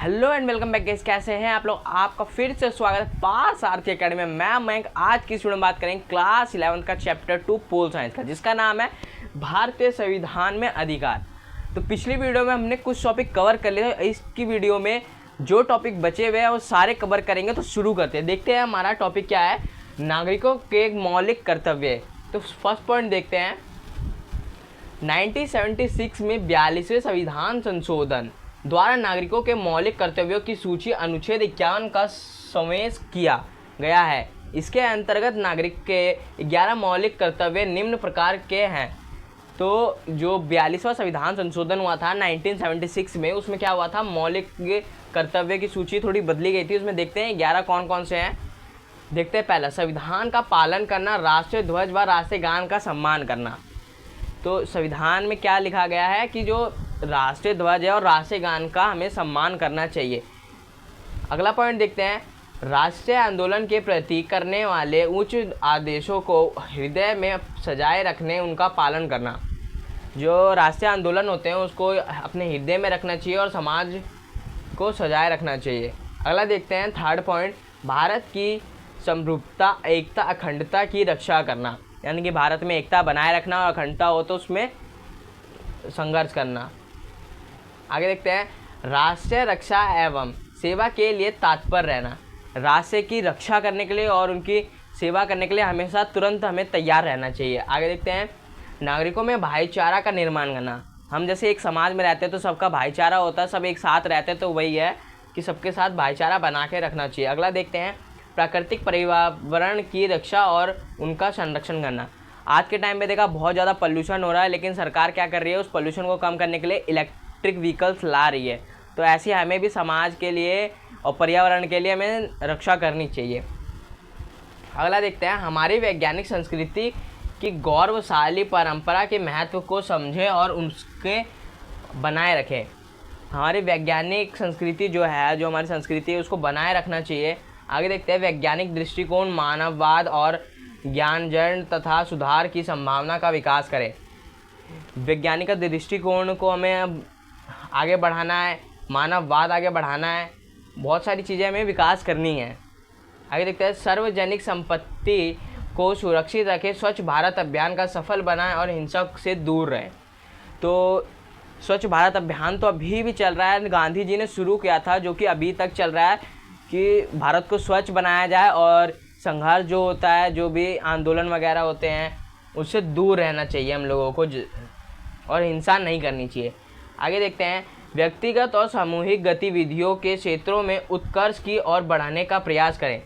Hello and welcome back guys, कैसे हैं आप लोग। आपका फिर से स्वागत है पार्थ सारथी एकेडमी में। मैं मयंक। आज की वीडियो में बात करेंगे क्लास 11 का चैप्टर 2 पोल साइंस का, जिसका नाम है भारतीय संविधान में अधिकार। तो पिछली वीडियो में हमने कुछ टॉपिक कवर कर लिए थे। इसकी वीडियो में जो टॉपिक बचे हुए हैं वो सारे कवर करेंगे। तो शुरू करते हैं, देखते हैं हमारा टॉपिक क्या है। नागरिकों के मौलिक कर्तव्य। तो फर्स्ट पॉइंट देखते हैं। 1976 में 42वें संविधान संशोधन द्वारा नागरिकों के मौलिक कर्तव्यों की सूची अनुच्छेद 51 का समावेश किया गया है। इसके अंतर्गत नागरिक के 11 मौलिक कर्तव्य निम्न प्रकार के हैं। तो जो 42वां संविधान संशोधन हुआ था 1976 में, उसमें क्या हुआ था, मौलिक कर्तव्य की सूची थोड़ी बदली गई थी। उसमें देखते हैं 11 कौन कौन से हैं। देखते हैं, पहला, संविधान का पालन करना, राष्ट्रीय ध्वज व राष्ट्रीय गान का सम्मान करना। तो संविधान में क्या लिखा गया है कि जो राष्ट्रीय ध्वज है और राष्ट्रीय गान का हमें सम्मान करना चाहिए। अगला पॉइंट देखते हैं, राष्ट्रीय आंदोलन के प्रति करने वाले उच्च आदेशों को हृदय में सजाए रखने, उनका पालन करना। जो राष्ट्रीय आंदोलन होते हैं उसको अपने हृदय में रखना चाहिए और समाज को सजाए रखना चाहिए। अगला देखते हैं, थर्ड पॉइंट, भारत की समरूपता, एकता, अखंडता की रक्षा करना, यानी कि भारत में एकता बनाए रखना और अखंडता हो तो उसमें संघर्ष करना। आगे देखते हैं, राष्ट्रीय रक्षा एवं सेवा के लिए तत्पर रहना। राष्ट्र की रक्षा करने के लिए और उनकी सेवा करने के लिए हमेशा तुरंत हमें तैयार रहना चाहिए। आगे देखते हैं, नागरिकों में भाईचारा का निर्माण करना। हम जैसे एक समाज में रहते हैं तो सबका भाईचारा होता है, सब एक साथ रहते हैं, तो वही है कि सबके साथ भाईचारा बना के रखना चाहिए। अगला देखते हैं, प्राकृतिक पर्यावरण की रक्षा और उनका संरक्षण करना। आज के टाइम पे देखा बहुत ज़्यादा पोल्यूशन हो रहा है, लेकिन सरकार क्या कर रही है, उस पोल्यूशन को कम करने के लिए इलेक्ट्रिक व्हीकल्स ला रही है। तो ऐसे हमें भी समाज के लिए और पर्यावरण के लिए हमें रक्षा करनी चाहिए। अगला देखते हैं, हमारी वैज्ञानिक संस्कृति की गौरवशाली परंपरा के महत्व को समझें और उसके बनाए रखें। हमारी वैज्ञानिक संस्कृति जो है, जो हमारी संस्कृति है, उसको बनाए रखना चाहिए। आगे देखते हैं, वैज्ञानिक दृष्टिकोण, मानववाद और ज्ञानार्जन तथा सुधार की संभावना का विकास करें। वैज्ञानिक दृष्टिकोण को हमें आगे बढ़ाना है, मानववाद आगे बढ़ाना है, बहुत सारी चीज़ें हमें विकास करनी है। आगे देखते हैं, सार्वजनिक संपत्ति को सुरक्षित रखें, स्वच्छ भारत अभियान का सफल बनाएं और हिंसा से दूर रहें। तो स्वच्छ भारत अभियान तो अभी भी चल रहा है, गांधी जी ने शुरू किया था, जो कि अभी तक चल रहा है कि भारत को स्वच्छ बनाया जाए और संघर्ष जो होता है, जो भी आंदोलन वगैरह होते हैं, उससे दूर रहना चाहिए हम लोगों को और हिंसा नहीं करनी चाहिए। आगे देखते हैं, व्यक्तिगत और सामूहिक गतिविधियों के क्षेत्रों में उत्कर्ष की ओर बढ़ाने का प्रयास करें।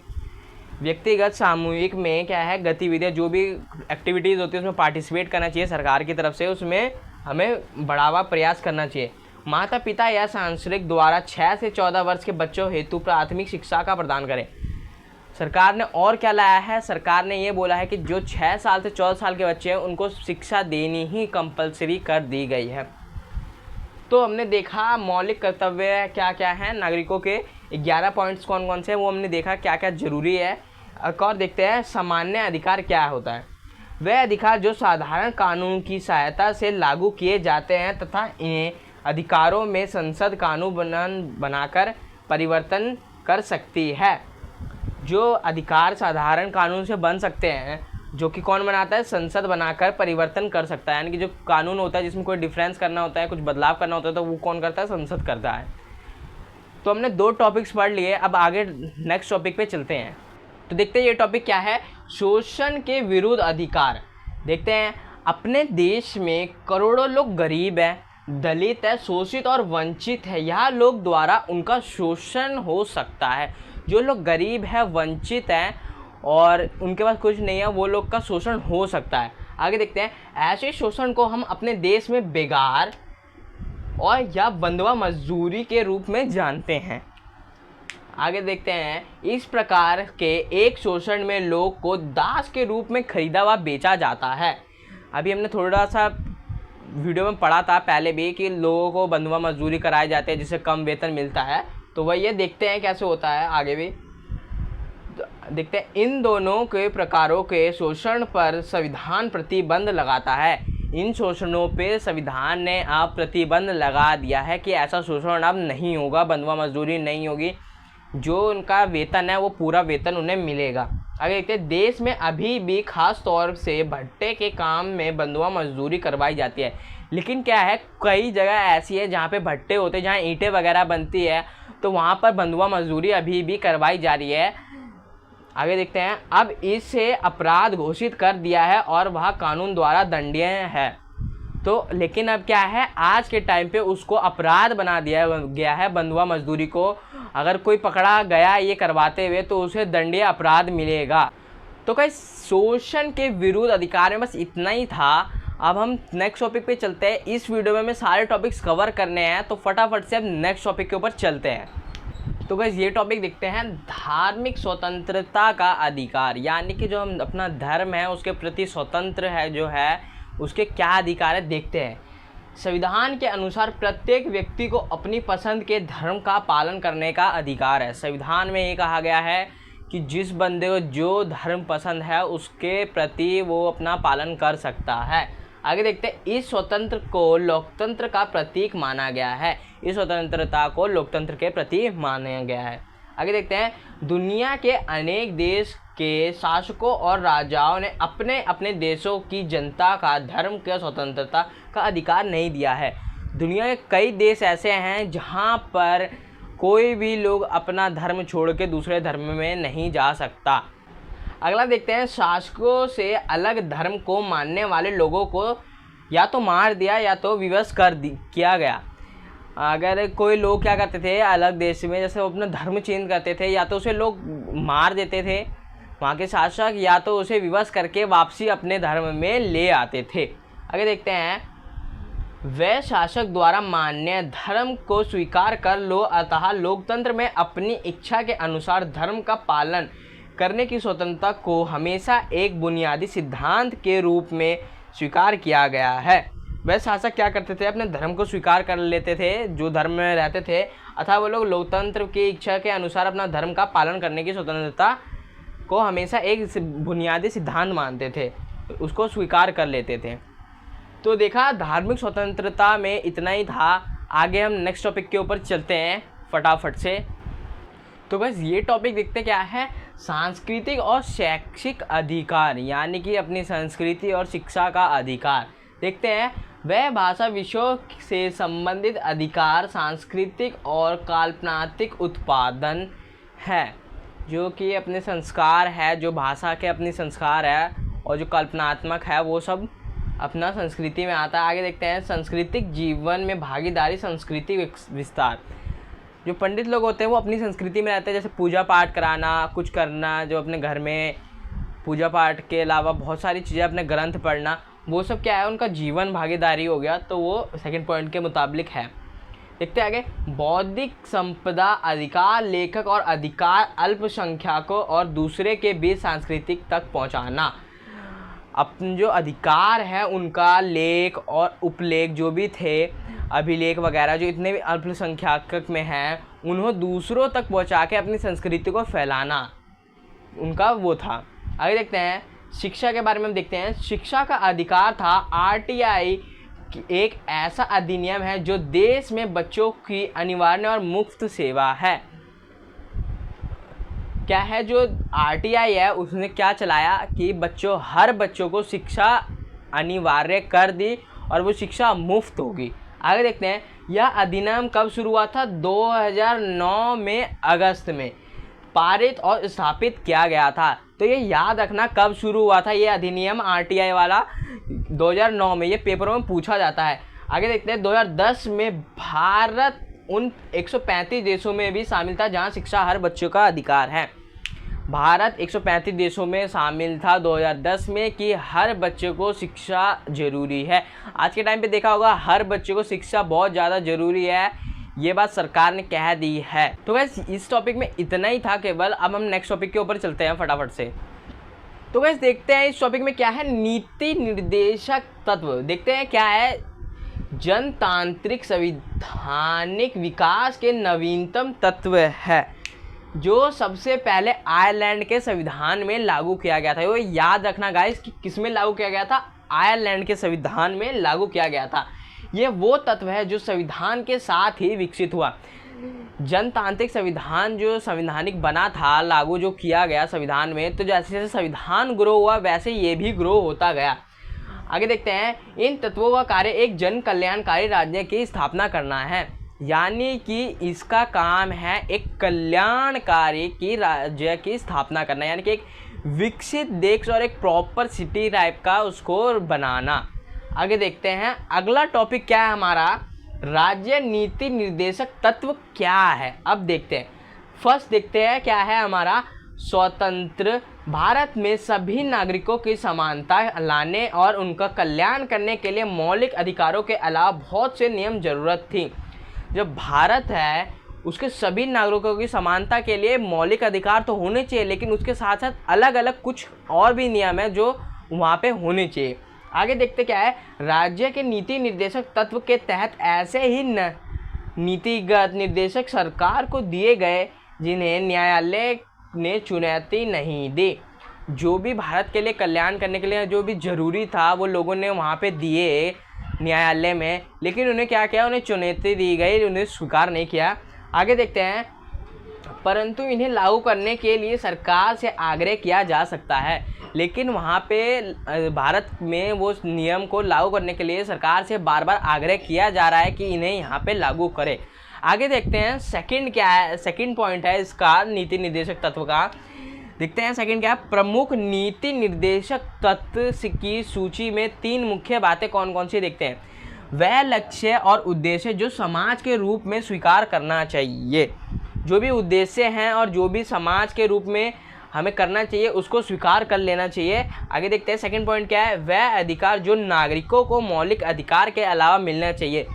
व्यक्तिगत सामूहिक में क्या है, गतिविधियाँ, जो भी एक्टिविटीज़ होती है उसमें पार्टिसिपेट करना चाहिए सरकार की तरफ से, उसमें हमें बढ़ावा प्रयास करना चाहिए। माता पिता या सांस्कृतिक द्वारा 6 से 14 वर्ष के बच्चों हेतु प्राथमिक शिक्षा का प्रदान करें। सरकार ने और क्या लाया है, सरकार ने ये बोला है कि जो 6 साल से 14 साल के बच्चे हैं उनको शिक्षा देनी ही कंपलसरी कर दी गई है। तो हमने देखा मौलिक कर्तव्य क्या क्या हैं, नागरिकों के 11 पॉइंट्स कौन कौन से हैं, वो हमने देखा क्या क्या जरूरी है। एक और देखते हैं, सामान्य अधिकार क्या होता है। वह अधिकार जो साधारण कानून की सहायता से लागू किए जाते हैं तथा इन्हें अधिकारों में संसद कानून बनाकर परिवर्तन कर सकती है। जो अधिकार साधारण कानून से बन सकते हैं, जो कि कौन बनाता है, संसद बनाकर परिवर्तन कर सकता है। यानी कि जो कानून होता है जिसमें कोई डिफरेंस करना होता है, कुछ बदलाव करना होता है, तो वो कौन करता है, संसद करता है। तो हमने 2 टॉपिक्स पढ़ लिए, अब आगे नेक्स्ट टॉपिक पे चलते हैं। तो देखते हैं ये टॉपिक क्या है, शोषण के विरुद्ध अधिकार। देखते हैं, अपने देश में करोड़ों लोग गरीब हैं, दलित है, शोषित और वंचित है। यह लोग द्वारा उनका शोषण हो सकता है। जो लोग गरीब है, वंचित हैं और उनके पास कुछ नहीं है, वो लोग का शोषण हो सकता है। आगे देखते हैं, ऐसे शोषण को हम अपने देश में बेगार और या बंधुआ मजदूरी के रूप में जानते हैं। आगे देखते हैं, इस प्रकार के एक शोषण में लोग को दास के रूप में खरीदा व बेचा जाता है। अभी हमने थोड़ा सा वीडियो में पढ़ा था पहले भी कि लोगों को बंधुआ मजदूरी कराए जाते हैं जिससे कम वेतन मिलता है। तो वही ये देखते हैं कैसे होता है, आगे भी देखते हैं। इन दोनों के प्रकारों के शोषण पर संविधान प्रतिबंध लगाता है। इन शोषणों पे संविधान ने अब प्रतिबंध लगा दिया है कि ऐसा शोषण अब नहीं होगा, बंधुआ मजदूरी नहीं होगी, जो उनका वेतन है वो पूरा वेतन उन्हें मिलेगा। आगे देखते हैं, देश में अभी भी खास तौर से भट्टे के काम में बंधुआ मजदूरी करवाई जाती है। लेकिन क्या है, कई जगह ऐसी है जहाँ पे भट्टे होते हैं, जहाँ ईंटें वगैरह बनती है, तो वहाँ पर बंधुआ मजदूरी अभी भी करवाई जा रही है। आगे देखते हैं, अब इसे अपराध घोषित कर दिया है और वह कानून द्वारा दंडनीय है। तो लेकिन अब क्या है, आज के टाइम पे उसको अपराध बना दिया गया है बंधुआ मजदूरी को। अगर कोई पकड़ा गया ये करवाते हुए तो उसे दंडनीय अपराध मिलेगा। तो कई शोषण के विरुद्ध अधिकार में बस इतना ही था। अब हम नेक्स्ट टॉपिक पे चलते हैं। इस वीडियो में हमें सारे टॉपिक्स कवर करने हैं, तो फटाफट से अब नेक्स्ट टॉपिक के ऊपर चलते हैं। तो गाइस ये टॉपिक देखते हैं, धार्मिक स्वतंत्रता का अधिकार, यानी कि जो हम अपना धर्म है उसके प्रति स्वतंत्र है जो है उसके क्या अधिकार है देखते हैं। संविधान के अनुसार प्रत्येक व्यक्ति को अपनी पसंद के धर्म का पालन करने का अधिकार है। संविधान में ये कहा गया है कि जिस बंदे को जो धर्म पसंद है उसके प्रति वो अपना पालन कर सकता है। आगे देखते हैं, इस स्वतंत्र को लोकतंत्र का प्रतीक माना गया है। इस स्वतंत्रता को लोकतंत्र के प्रतीक माना गया है। आगे देखते हैं, दुनिया के अनेक देश के शासकों और राजाओं ने अपने अपने देशों की जनता का धर्म के स्वतंत्रता का अधिकार नहीं दिया है। दुनिया के कई देश ऐसे हैं जहां पर कोई भी लोग अपना धर्म छोड़ के दूसरे धर्म में नहीं जा सकता। अगला देखते हैं, शासकों से अलग धर्म को मानने वाले लोगों को या तो मार दिया या तो विवश किया गया। अगर कोई लोग क्या करते थे अलग देश में, जैसे वो अपना धर्म चेंज करते थे, या तो उसे लोग मार देते थे वहाँ के शासक, या तो उसे विवश करके वापसी अपने धर्म में ले आते थे। आगे देखते हैं, वह शासक द्वारा मान्य धर्म को स्वीकार कर लो, अतः लोकतंत्र में अपनी इच्छा के अनुसार धर्म का पालन करने की स्वतंत्रता को हमेशा एक बुनियादी सिद्धांत के रूप में स्वीकार किया गया है। वह शासक क्या करते थे, अपने धर्म को स्वीकार कर लेते थे जो धर्म में रहते थे, अतः वो लोग लोकतंत्र की इच्छा के अनुसार अपना धर्म का पालन करने की स्वतंत्रता को हमेशा एक बुनियादी सिद्धांत मानते थे, उसको स्वीकार कर लेते थे। तो देखा, धार्मिक स्वतंत्रता में इतना ही था। आगे हम नेक्स्ट टॉपिक के ऊपर चलते हैं फटाफट से। तो बस ये टॉपिक देखते क्या है, सांस्कृतिक और शैक्षिक अधिकार, यानी कि अपनी संस्कृति और शिक्षा का अधिकार देखते हैं। वह भाषा विषयों से संबंधित अधिकार सांस्कृतिक और काल्पनिक उत्पादन है, जो कि अपने संस्कार है, जो भाषा के अपनी संस्कार है, और जो कल्पनात्मक है वो सब अपना संस्कृति में आता है। आगे देखते हैं, सांस्कृतिक जीवन में भागीदारी, सांस्कृतिक विस्तार। जो पंडित लोग होते हैं वो अपनी संस्कृति में रहते हैं, जैसे पूजा पाठ कराना, कुछ करना, जो अपने घर में पूजा पाठ के अलावा बहुत सारी चीज़ें, अपने ग्रंथ पढ़ना, वो सब क्या है, उनका जीवन भागीदारी हो गया, तो वो सेकंड पॉइंट के मुताबिक है। देखते हैं आगे, बौद्धिक संपदा अधिकार, लेखक और अधिकार अल्पसंख्यकों और दूसरे के बीच सांस्कृतिक तक पहुंचाना। अपने जो अधिकार है उनका लेख और उपलेख जो भी थे, अभिलेख वगैरह, जो इतने भी अल्पसंख्यक में हैं, उन्हें दूसरों तक पहुंचा के अपनी संस्कृति को फैलाना उनका वो था। आगे देखते हैं, शिक्षा के बारे में हम देखते हैं। शिक्षा का अधिकार था। आरटीआई एक ऐसा अधिनियम है जो देश में बच्चों की अनिवार्य और मुफ्त सेवा है। क्या है जो आरटीआई है, उसने क्या चलाया कि हर बच्चों को शिक्षा अनिवार्य कर दी और वो शिक्षा मुफ्त होगी। आगे देखते हैं, यह अधिनियम कब शुरू हुआ था, 2009 में अगस्त में पारित और स्थापित किया गया था। तो ये याद रखना कब शुरू हुआ था ये अधिनियम आरटीआई वाला, 2009 में। ये पेपरों में पूछा जाता है। आगे देखते हैं, 2010 में भारत उन 135 देशों में भी शामिल था जहां शिक्षा हर बच्चों का अधिकार है। भारत 135 देशों में शामिल था 2010 में कि हर बच्चे को शिक्षा जरूरी है। आज के टाइम पे देखा होगा, हर बच्चे को शिक्षा बहुत ज़्यादा ज़रूरी है, ये बात सरकार ने कह दी है। तो गाइस इस टॉपिक में इतना ही था केवल। अब हम नेक्स्ट टॉपिक के ऊपर चलते हैं फटाफट से। तो गाइस देखते हैं इस टॉपिक में क्या है, नीति निर्देशक तत्व। देखते हैं क्या है, जनतांत्रिक संवैधानिक विकास के नवीनतम तत्व है, जो सबसे पहले आयरलैंड के संविधान में लागू किया गया था। वो याद रखना गाइस कि किस में लागू किया गया था, आयरलैंड के संविधान में लागू किया गया था। ये वो तत्व है जो संविधान के साथ ही विकसित हुआ। जनतांत्रिक संविधान जो संवैधानिक बना था, लागू जो किया गया संविधान में, तो जैसे जैसे संविधान ग्रो हुआ वैसे ये भी ग्रो होता गया। आगे देखते हैं, इन तत्वों का कार्य एक जन कल्याणकारी राज्य की स्थापना करना है, यानी कि इसका काम है एक कल्याणकारी की राज्य की स्थापना करना, यानी कि एक विकसित देश और एक प्रॉपर सिटी टाइप का उसको बनाना। आगे देखते हैं, अगला टॉपिक क्या है हमारा, राज्य नीति निर्देशक तत्व क्या है। अब देखते हैं, फर्स्ट देखते हैं क्या है हमारा, स्वतंत्र भारत में सभी नागरिकों की समानता लाने और उनका कल्याण करने के लिए मौलिक अधिकारों के अलावा बहुत से नियम जरूरत थी। जब भारत है उसके सभी नागरिकों की समानता के लिए मौलिक अधिकार तो होने चाहिए, लेकिन उसके साथ साथ अलग अलग कुछ और भी नियम है जो वहाँ पे होने चाहिए। आगे देखते क्या है, राज्य के नीति निर्देशक तत्व के तहत ऐसे ही नीतिगत निर्देशक सरकार को दिए गए जिन्हें न्यायालय ने चुनौती नहीं दी। जो भी भारत के लिए कल्याण करने के लिए जो भी जरूरी था वो लोगों ने वहाँ पे दिए न्यायालय में, लेकिन उन्हें क्या किया, उन्हें चुनौती दी गई, उन्हें स्वीकार नहीं किया। आगे देखते हैं, परंतु इन्हें लागू करने के लिए सरकार से आग्रह किया जा सकता है, लेकिन वहाँ पे भारत में वो नियम को लागू करने के लिए सरकार से बार बार आग्रह किया जा रहा है कि इन्हें यहाँ पे लागू करें। आगे देखते हैं, सेकंड क्या है, सेकंड पॉइंट है इसका नीति निर्देशक तत्व का। देखते हैं सेकंड क्या है, प्रमुख नीति निर्देशक तत्व की सूची में 3 मुख्य बातें कौन कौन सी देखते हैं। वह लक्ष्य और उद्देश्य जो समाज के रूप में स्वीकार करना चाहिए, जो भी उद्देश्य हैं और जो भी समाज के रूप में हमें करना चाहिए उसको स्वीकार कर लेना चाहिए। आगे देखते हैं, सेकंड पॉइंट क्या है, वह अधिकार जो नागरिकों को मौलिक अधिकार के अलावा मिलना चाहिए।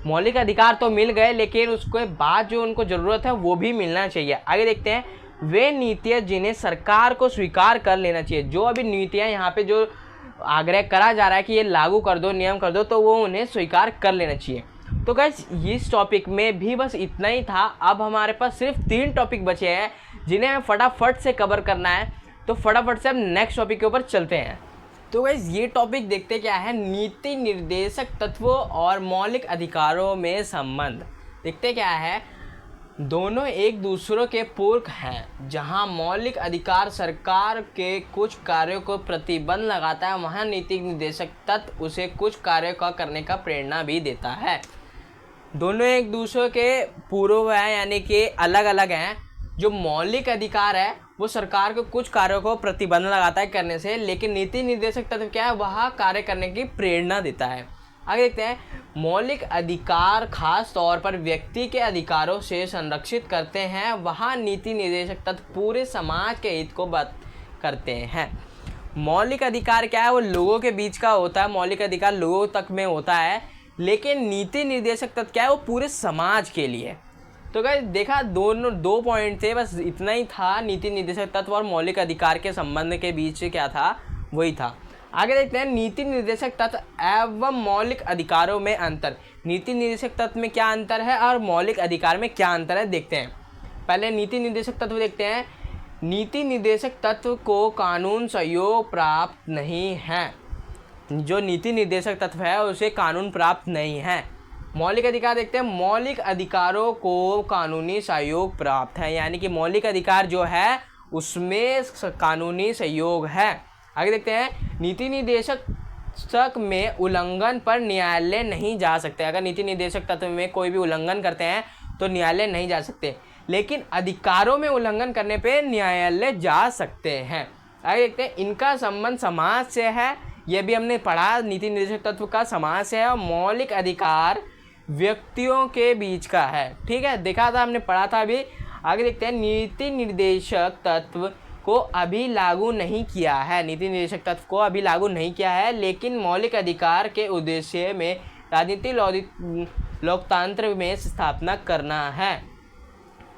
मौलिक अधिकार तो मिल गए, लेकिन उसके बाद जो उनको ज़रूरत है वो भी मिलना चाहिए। आगे देखते हैं, वे नीतियाँ जिन्हें सरकार को स्वीकार कर लेना चाहिए। जो अभी नीतियाँ यहाँ पे जो आग्रह करा जा रहा है कि ये लागू कर दो, नियम कर दो, तो वो उन्हें स्वीकार कर लेना चाहिए। तो गाइस इस टॉपिक में भी बस इतना ही था। अब हमारे पास सिर्फ 3 टॉपिक बचे हैं जिन्हें हमें फटाफट से कवर करना है, तो फटाफट से हम नेक्स्ट टॉपिक के ऊपर चलते हैं। तो गाइस ये टॉपिक देखते क्या है, नीति निर्देशक तत्वों और मौलिक अधिकारों में संबंध। देखते क्या है, दोनों एक दूसरों के पूरक हैं। जहां मौलिक अधिकार सरकार के कुछ कार्यों को प्रतिबंध लगाता है, वहां नीति निर्देशक तत्व उसे कुछ कार्यों का करने का प्रेरणा भी देता है। दोनों एक दूसरे के पूर्व हैं, यानी कि अलग अलग हैं। जो मौलिक अधिकार है वो सरकार को कुछ कार्यों को प्रतिबंध लगाता है करने से, लेकिन नीति निर्देशक तत्व क्या है, वह कार्य करने की प्रेरणा देता है। आगे देखते हैं, मौलिक अधिकार खास तौर पर व्यक्ति के अधिकारों से संरक्षित करते हैं, वहाँ नीति निर्देशक तत्व पूरे समाज के हित को बात करते हैं। मौलिक अधिकार क्या है, वो लोगों के बीच का होता है, मौलिक अधिकार लोगों तक में होता है, लेकिन नीति निर्देशक तत्व क्या है, वो पूरे समाज के लिए। तो गाइस देखा, दोनों 2 पॉइंट थे, बस इतना ही था। नीति निर्देशक तत्व और मौलिक अधिकार के संबंध के बीच क्या था, वही था। आगे देखते हैं, नीति निर्देशक तत्व एवं मौलिक अधिकारों में अंतर। नीति निर्देशक तत्व में क्या अंतर है और मौलिक अधिकार में क्या अंतर है, देखते हैं। पहले नीति निर्देशक तत्व देखते हैं। नीति निर्देशक तत्व को कानून सहयोग प्राप्त नहीं है। जो नीति निर्देशक तत्व है उसे कानून प्राप्त नहीं है। मौलिक अधिकार देखते हैं, मौलिक अधिकारों को कानूनी सहयोग प्राप्त है, यानी कि मौलिक अधिकार जो है उसमें कानूनी सहयोग है। आगे देखते हैं, नीति निर्देशक में उल्लंघन पर न्यायालय नहीं जा सकते। अगर नीति निर्देशक तत्व में कोई भी उल्लंघन करते हैं तो न्यायालय नहीं जा सकते, लेकिन अधिकारों में उल्लंघन करने पे न्यायालय जा सकते हैं। आगे देखते हैं, इनका संबंध समाज से है, यह भी हमने पढ़ा। नीति निर्देशक तत्व का समाज से है और मौलिक अधिकार व्यक्तियों के बीच का है। ठीक है, देखा था, हमने पढ़ा था अभी। आगे देखते हैं, नीति निर्देशक तत्व को अभी लागू नहीं किया है। नीति निर्देशक तत्व को अभी लागू नहीं किया है, लेकिन मौलिक अधिकार के उद्देश्य में राजनीति लोकतंत्र में स्थापना करना है।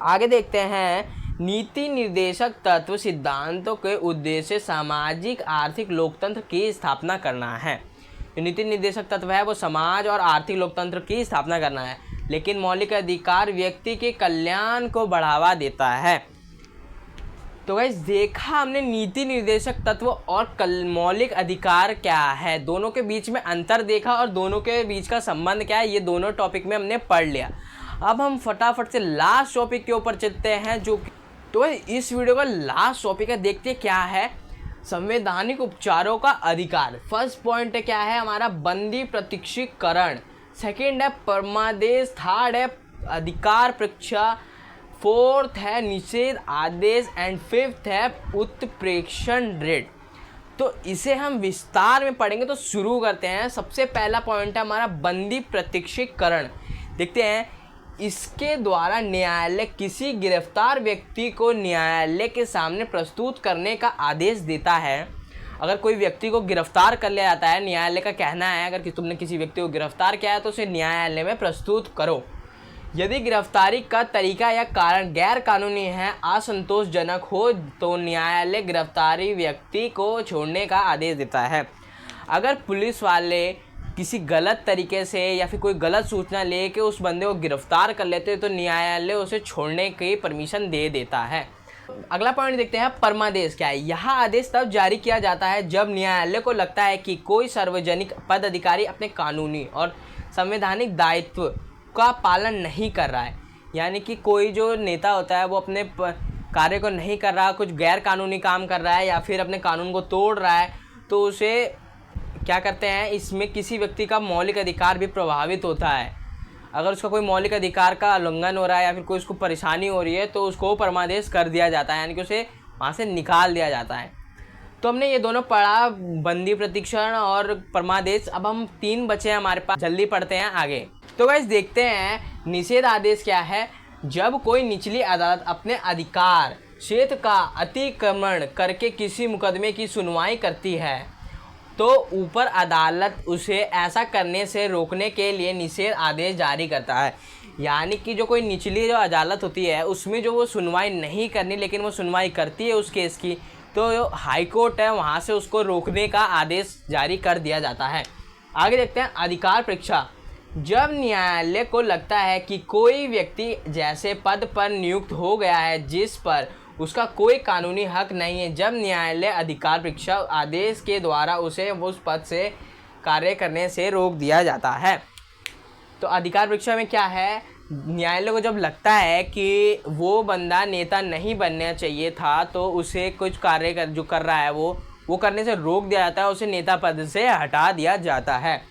आगे देखते हैं, नीति निर्देशक तत्व सिद्धांतों के उद्देश्य सामाजिक आर्थिक लोकतंत्र की स्थापना करना है। जो नीति निर्देशक तत्व है वो समाज और आर्थिक लोकतंत्र की स्थापना करना है, लेकिन मौलिक अधिकार व्यक्ति के कल्याण को बढ़ावा देता है। तो गाइस देखा हमने नीति निर्देशक तत्व और मौलिक अधिकार क्या है, दोनों के बीच में अंतर देखा और दोनों के बीच का संबंध क्या है, ये दोनों टॉपिक में हमने पढ़ लिया। अब हम फटाफट से लास्ट टॉपिक के ऊपर चलते हैं, जो तो इस वीडियो का लास्ट टॉपिक है, देखते हैं क्या है, संवैधानिक उपचारों का अधिकार। फर्स्ट पॉइंट है क्या है हमारा, बंदी प्रत्यक्षीकरण। सेकंड है परमादेश। थर्ड है अधिकार परीक्षा। फोर्थ है निषेध आदेश एंड फिफ्थ है उत्प्रेक्षण रेट। तो इसे हम विस्तार में पढ़ेंगे, तो शुरू करते हैं। सबसे पहला पॉइंट है हमारा बंदी प्रत्यक्षीकरण। देखते हैं, इसके द्वारा न्यायालय किसी गिरफ्तार व्यक्ति को न्यायालय के सामने प्रस्तुत करने का आदेश देता है। अगर कोई व्यक्ति को गिरफ्तार कर लिया जाता है, न्यायालय का कहना है अगर तुमने किसी व्यक्ति को गिरफ्तार किया है तो उसे न्यायालय में प्रस्तुत करो। यदि गिरफ्तारी का तरीका या कारण गैर कानूनी है, असंतोषजनक हो, तो न्यायालय गिरफ्तारी व्यक्ति को छोड़ने का आदेश देता है। अगर पुलिस वाले किसी गलत तरीके से या फिर कोई गलत सूचना लेके उस बंदे को गिरफ्तार कर लेते हैं, तो न्यायालय उसे छोड़ने की परमिशन दे देता है। अगला पॉइंट देखते हैं, परमादेश क्या है। यह आदेश तब जारी किया जाता है जब न्यायालय को लगता है कि कोई सार्वजनिक पद अधिकारी अपने कानूनी और संवैधानिक दायित्व का पालन नहीं कर रहा है। यानी कि कोई जो नेता होता है वो अपने कार्य को नहीं कर रहा, कुछ गैर कानूनी काम कर रहा है या फिर अपने कानून को तोड़ रहा है, तो उसे क्या करते हैं, इसमें किसी व्यक्ति का मौलिक अधिकार भी प्रभावित होता है। अगर उसका कोई मौलिक अधिकार का उल्लंघन हो रहा है या फिर कोई उसको परेशानी हो रही है, तो उसको परमादेश कर दिया जाता है, यानी कि उसे वहाँ से निकाल दिया जाता है। तो हमने ये दोनों पढ़ा, बंदी प्रत्यक्षीकरण और परमादेश। अब हम 3 बचे हैं हमारे पास, जल्दी पढ़ते हैं आगे। तो गाइस देखते हैं, निषेध आदेश क्या है। जब कोई निचली अदालत अपने अधिकार क्षेत्र का अतिक्रमण करके किसी मुकदमे की सुनवाई करती है, तो ऊपर अदालत उसे ऐसा करने से रोकने के लिए निषेध आदेश जारी करता है। यानी कि जो कोई निचली जो अदालत होती है उसमें जो वो सुनवाई नहीं करनी, लेकिन वो सुनवाई करती है उस केस की, तो हाई कोर्ट है वहाँ से उसको रोकने का आदेश जारी कर दिया जाता है। आगे देखते हैं, अधिकार परीक्षा। जब न्यायालय को लगता है कि कोई व्यक्ति जैसे पद पर नियुक्त हो गया है जिस पर उसका कोई कानूनी हक नहीं है, जब न्यायालय अधिकार परीक्षा आदेश के द्वारा उसे उस पद से कार्य करने से रोक दिया जाता है। तो अधिकार परीक्षा में क्या है, न्यायालय को जब लगता है कि वो बंदा नेता नहीं बनना चाहिए था, तो उसे कुछ कार्य जो कर रहा है वो करने से रोक दिया जाता है, उसे नेता पद से हटा दिया जाता है।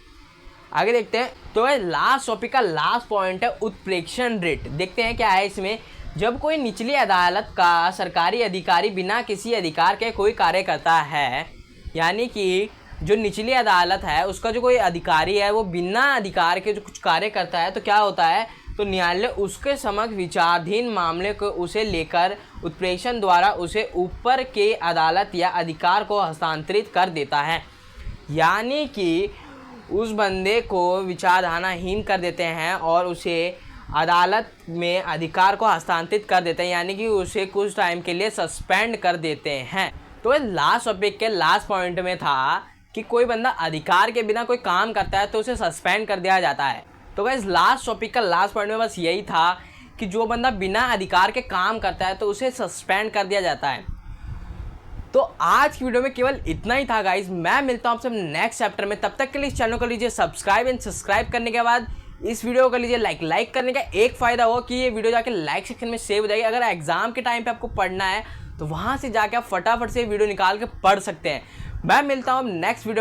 आगे देखते हैं, तो लास्ट टॉपिक का लास्ट पॉइंट है उत्प्रेक्षण रेट। देखते हैं क्या है इसमें। जब कोई निचली अदालत का सरकारी अधिकारी बिना किसी अधिकार के कोई कार्य करता है, यानी कि जो निचली अदालत है उसका जो कोई अधिकारी है वो बिना अधिकार के जो कुछ कार्य करता है, तो क्या होता है, तो न्यायालय उसके समक्ष विचाराधीन मामले को उसे लेकर उत्प्रेक्षण द्वारा उसे ऊपर के अदालत या अधिकार को हस्तांतरित कर देता है। यानी कि उस बंदे को विचाराधीन कर देते हैं और उसे अदालत में अधिकार को हस्तांतरित कर देते हैं, यानी कि उसे कुछ टाइम के लिए सस्पेंड कर देते हैं। तो लास्ट टॉपिक के लास्ट पॉइंट में था कि कोई बंदा अधिकार के बिना कोई काम करता है तो उसे सस्पेंड कर दिया जाता है। तो गाइस लास्ट टॉपिक का लास्ट पॉइंट में बस यही था कि जो बंदा बिना अधिकार के काम करता है तो उसे सस्पेंड कर दिया जाता है। तो आज की वीडियो में केवल इतना ही था गाइस। मैं मिलता हूँ आपसे नेक्स्ट चैप्टर में, तब तक के लिए इस चैनल को लीजिए सब्सक्राइब एंड सब्सक्राइब करने के बाद इस वीडियो को लीजिए लाइक करने का एक फ़ायदा हो कि ये वीडियो जाके लाइक सेक्शन में सेव हो जाएगी। अगर एग्जाम के टाइम पे आपको पढ़ना है तो वहाँ से जाके आप फटाफट से वीडियो निकाल के पढ़ सकते हैं। मैं मिलता हूँ नेक्स्ट वीडियो।